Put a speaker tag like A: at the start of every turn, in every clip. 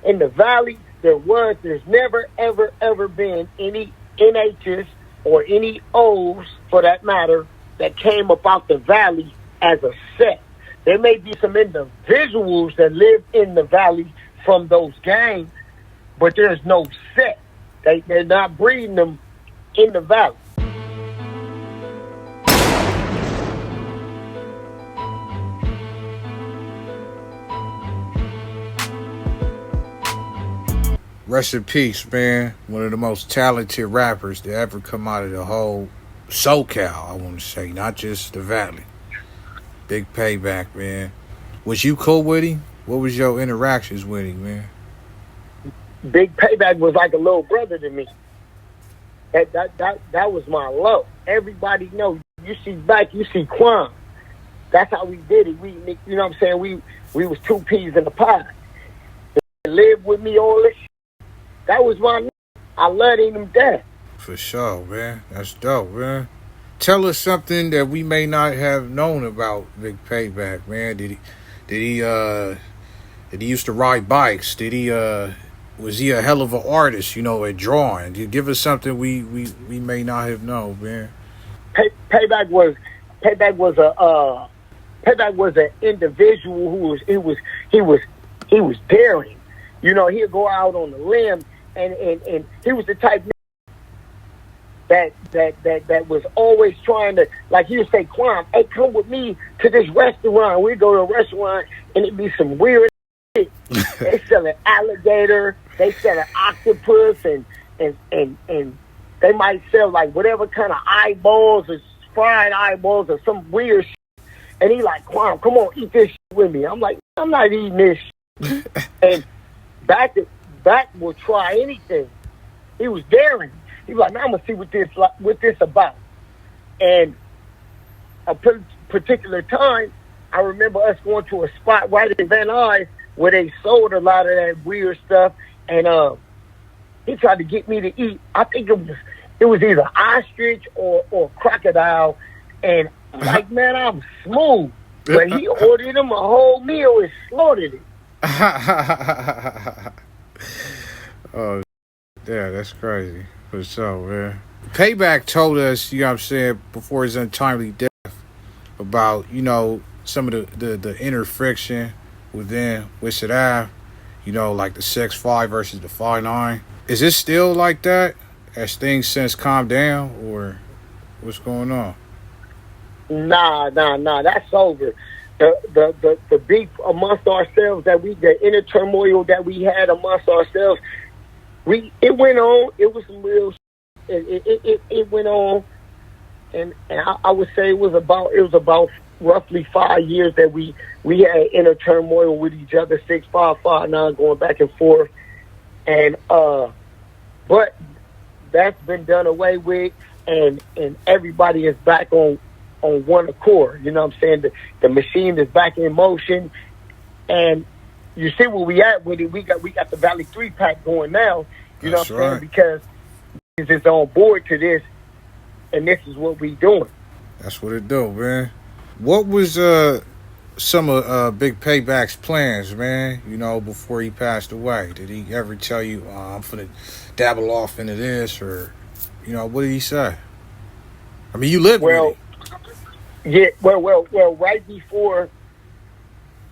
A: in the valley, there's never, ever been any NHs or any O's, for that matter, that came about the valley as a set. There may be some individuals that live in the valley from those gangs, but there's no set. They're not breeding them in the valley.
B: Rest in peace, man. One of the most talented rappers to ever come out of the whole SoCal, I want to say, not just the Valley. Big Paybacc, man. Was you cool with him? What was your interactions with him, man?
A: Big Paybacc was like a little brother to me. That was my love. Everybody knows. You see Back, you see Quan. That's how we did it. You know what I'm saying? We was two peas in a pod. They lived with me all this shit. That was my. I loved him death.
B: For sure, man. That's dope, man. Tell us something that we may not have known about Big Paybacc, man. Did he used to ride bikes? Was he a hell of an artist, at drawing? Did you give us something we may not have known, man?
A: Paybacc was an individual who was daring. He'd go out on the limb, and he was the type that was always trying to, like he would say, Quan, hey, come with me to this restaurant. We'd go to a restaurant, and it'd be some weird shit. They sell an alligator, they sell an octopus, and they might sell like whatever kind of eyeballs or fried eyeballs or some weird shit. And he like, Quan, come on, eat this shit with me. I'm like, I'm not eating this shit. And Back will try anything. He was daring. He was like, man, I'm gonna see what this about. And a particular time, I remember us going to a spot right in Van Nuys where they sold a lot of that weird stuff, and he tried to get me to eat. I think it was either ostrich or crocodile, and I'm like, man, I'm smooth. But he ordered him a whole meal and slaughtered it.
B: Oh, yeah, that's crazy. For sure, man. Paybacc told us, before his untimely death, about, some of the inner friction within Whitsett Ave, like the 6'5" versus the 5'9". Is it still like that? Has things since calmed down, or what's going on?
A: Nah, that's over. The beef amongst ourselves the inner turmoil that we had amongst ourselves, it went on. It was some real. It went on, and I would say it was about roughly 5 years that we had inner turmoil with each other, 6'5", 5'9", going back and forth, and but that's been done away with, and everybody is back on one accord. You know what I'm saying? The machine is back in motion, and you see where we at with it. We got the Valley 3-pack going now. You know what I'm saying? Because it's on board to this, and this is what we doing.
B: That's what it do, man. What was some of Big Paybacc's plans, man? Before he passed away, did he ever tell you, I'm finna dabble off into this, or what did he say? I mean, you lived with him.
A: Yeah, well, right before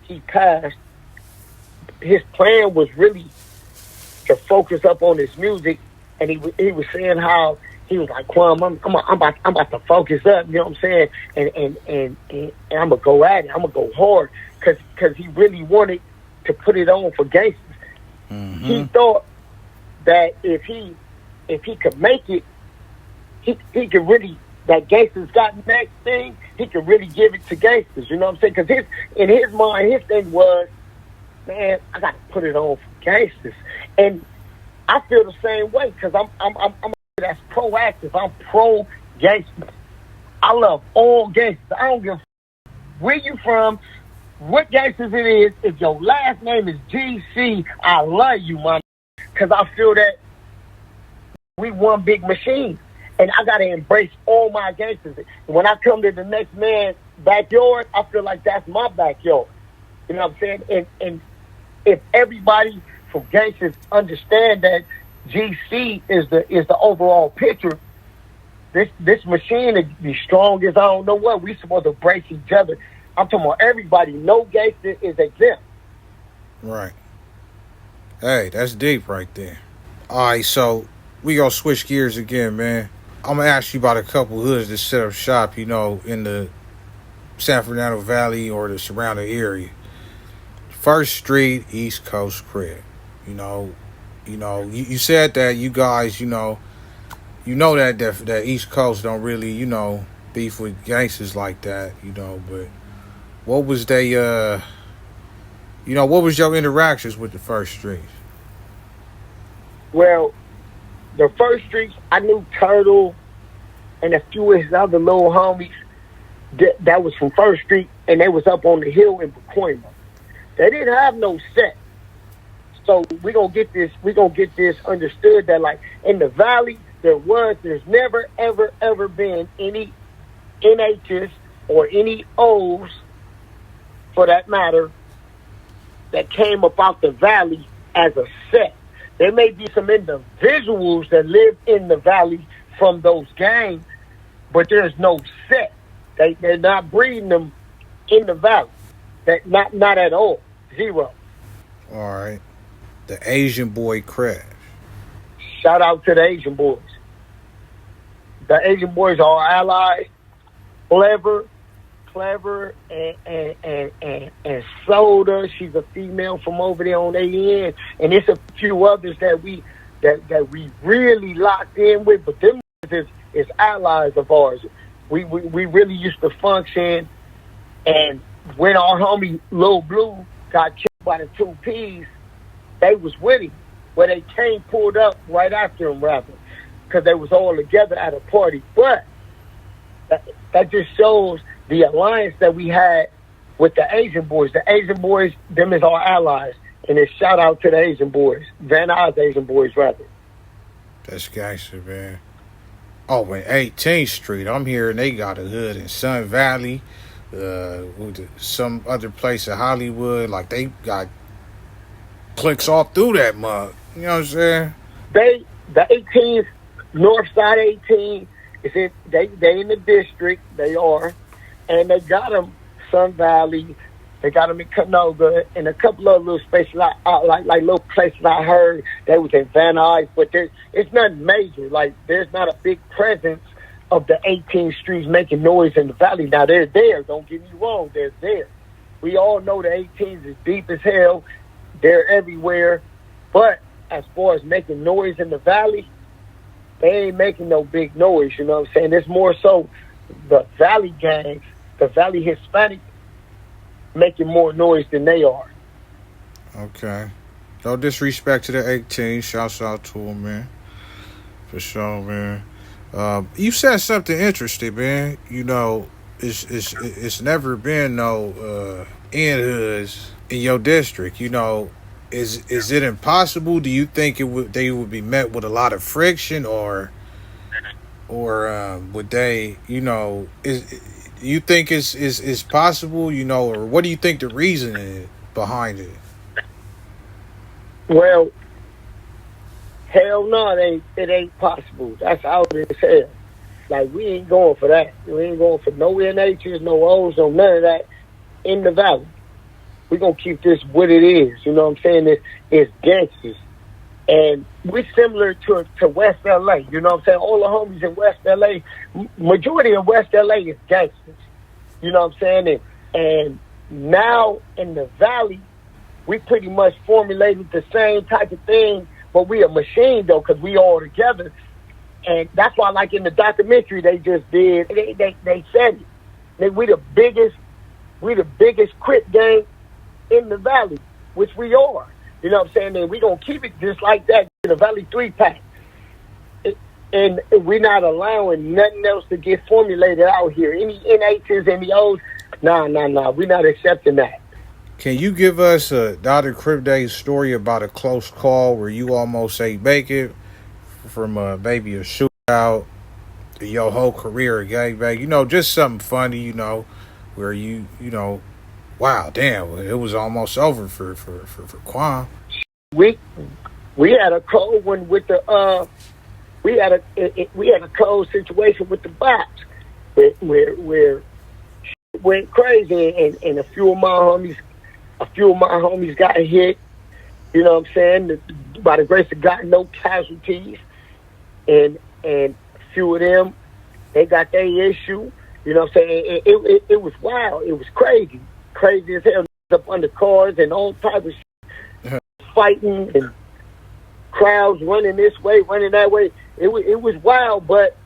A: he passed, his plan was really to focus up on his music, and he was saying how he was like, Quan, I'm about to focus up, you know what I'm saying, and I'm gonna go at it, I'm gonna go hard, cause he really wanted to put it on for gangsters. Mm-hmm. He thought that if he could make it, he could really. That Gangsters Got Next thing, he could really give it to gangsters, you know what I'm saying? Because in his mind, his thing was, man, I got to put it on for gangsters. And I feel the same way, because I'm that's proactive. I'm pro gangsters. I love all gangsters. I don't give a where you from, what gangsters it is. If your last name is GC, I love you, man. Because I feel that we one big machine. And I got to embrace all my gangsters. When I come to the next man's backyard, I feel like that's my backyard. You know what I'm saying? And if everybody for gangsters understand that GC is the overall picture. This machine is be strong as I don't know what. We supposed to brace each other. I'm talking about everybody. No gangster is exempt.
B: Right. Hey, that's deep right there. All right, so we gonna switch gears again, man. I'm gonna ask you about a couple hoods that set up shop, in the San Fernando Valley or the surrounding area. First Street, East Coast Crip. You said that you guys, that East Coast don't really, beef with gangsters like that, but what was what was your interactions with the First Street?
A: Well, the First Streets, I knew Turtle and a few of his other little homies that was from First Street, and they was up on the hill in Pacoima. They didn't have no set. So we're gonna get this understood that like in the valley there's never ever been any NHs or any O's for that matter that came about the valley as a set. There may be some individuals that live in the valley from those gangs, but there's no set. They're not breeding them in the valley. That not at all. Zero.
B: All right. The Asian boy crash.
A: Shout out to the Asian boys. The Asian boys are our allies. Clever, and Soda. She's a female from over there on AN, and it's a few others that we really locked in with. But them is allies of ours. We really used to function, and when our homie Lil Blue got killed by the 2Ps, they was with him. Where they came pulled up right after him, rather, because they was all together at a party. But that just shows the alliance that we had with the Asian boys. The Asian boys, them is our allies. And it's shout out to the Asian boys. Van Nuys Asian boys, rather.
B: That's gangster, man. Oh, in 18th Street, I'm hearing they got a hood in Sun Valley, some other place in Hollywood. Like, they got clicks all through that mug. You know what I'm saying?
A: The 18th, North Side 18, they in the district. They are. And they got them Sun Valley. They got them in Canoga and a couple of little spaces like little places I heard they was in Van Nuys, but it's nothing major. Like there's not a big presence of the 18th Streets making noise in the valley. Now they're there. Don't get me wrong, they're there. We all know the 18s is deep as hell. They're everywhere. But as far as making noise in the valley, they ain't making no big noise. You know what I'm saying? It's more so the valley gangs, the valley Hispanic, making more noise than they are.
B: Okay. No disrespect to the 18. Shouts out to them, man. For sure, man. You said something interesting, man. It's never been no in hoods in your district. Is it impossible? Do you think they would be met with a lot of friction, or would they? You think it's possible, or what do you think the reason is behind it?
A: Well, hell no, it ain't possible. That's out as hell. Like, we ain't going for that. We ain't going for no NHs, no O's, no none of that in the valley. We're going to keep this what it is. You know what I'm saying? It's gangsters. And we're similar to West LA. You know what I'm saying? All the homies in West LA, majority of West LA is gangsters. You know what I'm saying? And now in the valley, we pretty much formulated the same type of thing, but we a machine though, because we all together. And that's why, like in the documentary they just did, they said it. We the biggest Crip gang in the valley, which we are. You know what I'm saying? And we gonna keep it just like that in the Valley 3-pack. And we're not allowing nothing else to get formulated out here. Any NHs, any O's, nah. We're not accepting that.
B: Can you give us a Dr. Crip Day story about a close call where you almost ate bacon from maybe a shootout, your whole career at gangbang? Just something funny, where you wow, damn, it was almost over for Quan.
A: we had a cold one with the we had a cold situation with the box where shit went crazy, and a few of my homies got hit. You know what I'm saying? By the grace of God, no casualties, and a few of them, they got their issue. You know what I'm saying? It was wild. It was crazy as hell. Up under cars and all types of shit, fighting and crowds running this way, running that way. It was wild, but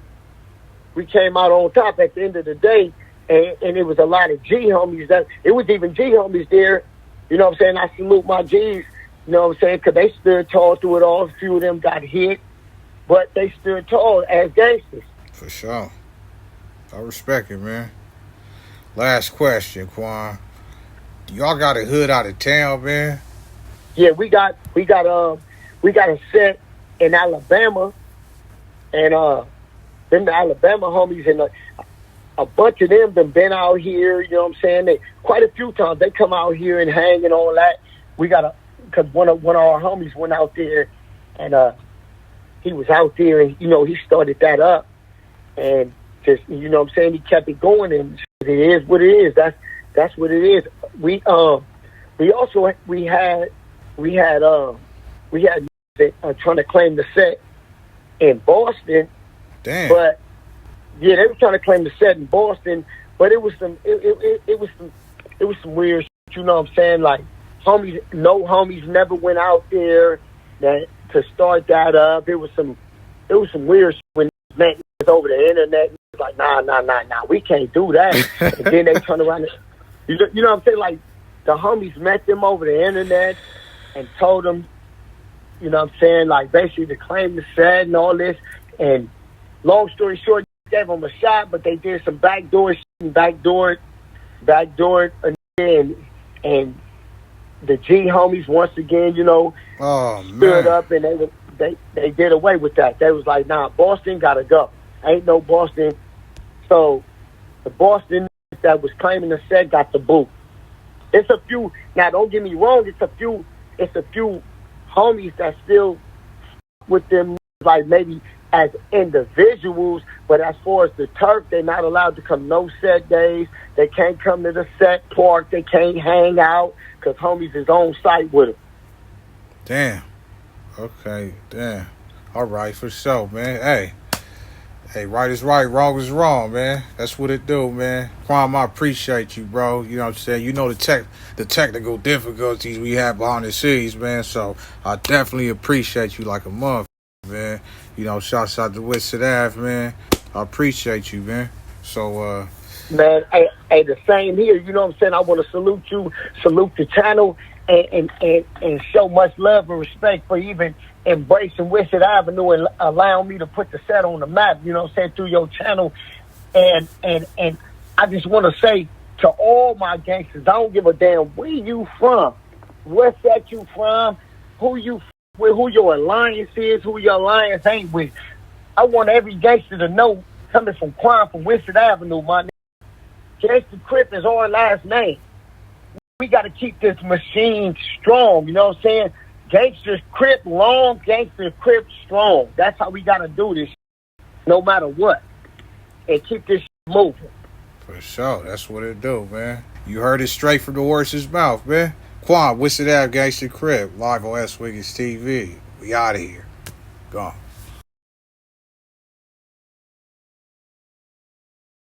A: we came out on top at the end of the day, and it was a lot of G homies. It was even G homies there. You know what I'm saying? I salute my Gs. You know what I'm saying? Because they stood tall through it all. A few of them got hit, but they stood tall as gangsters.
B: For sure. I respect it, man. Last question, Quan. Y'all got a hood out of town, man?
A: Yeah, we got a set in Alabama, and them the Alabama homies, and a bunch of them been out here. You know what I'm saying? Quite a few times they come out here and hang and all that. We got because one of our homies went out there, and he was out there, and he started that up, and just what I'm saying, he kept it going, and it is what it is. That's what it is. We had trying to claim the set in Boston.
B: Damn.
A: But yeah, they were trying to claim the set in Boston, but it was some weird shit, you know what I'm saying? Like homies never went out there to start that up. It was some weird shit when it was over the internet. It was like, nah, we can't do that. And then they turn around and, you know what I'm saying? Like, the homies met them over the internet and told them, you know what I'm saying, like, basically to claim the set and all this. And long story short, gave them a shot, but they did some backdoor shit and backdoored and the G homies once again, stood up, and they did away with that. They was like, nah, Boston gotta go. Ain't no Boston. So the Boston that was claiming the set got the boot. It's a few, now don't get me wrong, it's a few homies that still with them, like maybe as individuals, but as far as the turf, they're not allowed to come no set days. They can't come to the set park. They can't hang out because homies is on site with them.
B: Damn. Okay, damn. All right, for sure, man. Hey, right is right, wrong is wrong, man. That's what it do, man. Quan, I appreciate you, bro. You know what I'm saying? You know the technical difficulties we have behind the scenes, man. So I definitely appreciate you like a month, man. Shouts out to Whitsett Ave, man. I appreciate you, man. So,
A: man, hey, the same here. You know what I'm saying? I want to salute you, salute the channel, and show much love and respect for even embracing Whitsett Avenue and allowing me to put the set on the map, you know what I'm saying, through your channel. And I just want to say to all my gangsters, I don't give a damn where you from, what set you from, who you with, who your alliance is, who your alliance ain't with. I want every gangster to know, coming from Quan, from Whitsett Avenue, my nigga, Gangster Crip is our last name. We got to keep this machine strong, you know what I'm saying? Gangster Crip long, Gangster Crip strong. That's how we got to do this, no matter what, and keep this moving.
B: For sure. That's what it do, man. You heard it straight from the horse's mouth, man. Quan, Whitsett Ave, Gangster Crip, live on S.WigginsTV. We out of here. Gone.